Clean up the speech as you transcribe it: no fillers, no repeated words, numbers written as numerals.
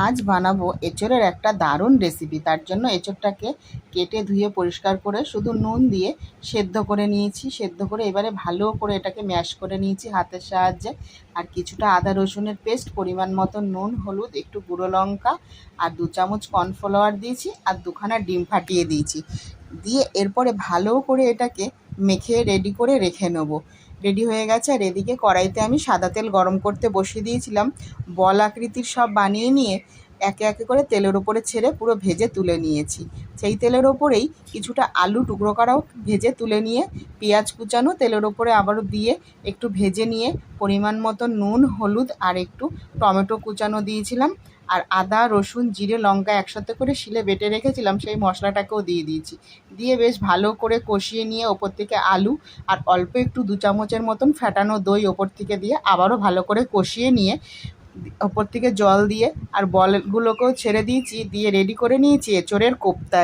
আজ বানাবো এঁচোড়ের একটা দারুণ রেসিপি। তার জন্য এঁচোড়টাকে কেটে ধুয়ে পরিষ্কার করে শুধু নুন দিয়ে সেদ্ধ করে নিয়েছি। সেদ্ধ করে এবারে ভালো করে এটাকে ম্যাশ করে নিয়েছি হাতের সাহায্যে। আর কিছুটা আদা রসুনের পেস্ট, পরিমাণ মতো নুন, হলুদ, একটু গুঁড়ো লঙ্কা আর 2 চামচ কর্নফ্লাওয়ার দিয়েছি আর 2খানা ডিম ফাটিয়ে দিয়েছি। দিয়ে এরপরে ভালো করে এটাকে মেখে রেডি করে রেখে নেবো। রেডি হয়ে গেছে। আর এদিকে কড়াইতে আমি সাদা তেল গরম করতে বসিয়ে দিয়েছিলাম। বল আকৃতির সব বানিয়ে নিয়ে একে একে করে তেলের ওপরে ছেড়ে পুরো ভেজে তুলে নিয়েছি। সেই তেলের ওপরেই কিছুটা আলু টুকরো করাও ভেজে তুলে নিয়ে পেঁয়াজ কুচানো তেলের ওপরে আবারও দিয়ে একটু ভেজে নিয়ে পরিমাণ মতো নুন, হলুদ আর একটু টমেটো কুচানো দিয়েছিলাম। আর আদা, রসুন, জিরে, লঙ্কা একসাথে করে শিলে বেটে রেখেছিলাম, সেই মশলাটাকেও দিয়ে দিয়েছি। দিয়ে বেশ ভালো করে কষিয়ে নিয়ে ওপর থেকে আলু আর অল্প একটু 2 চামচের মতন ফ্যাটানো দই ওপর থেকে দিয়ে আবারও ভালো করে কষিয়ে নিয়ে ওপর থেকে জল দিয়ে আর বলগুলোকেও ছেড়ে দিয়েছি। দিয়ে রেডি করে নিয়েছি এঁচোড়ের কোপ্তা।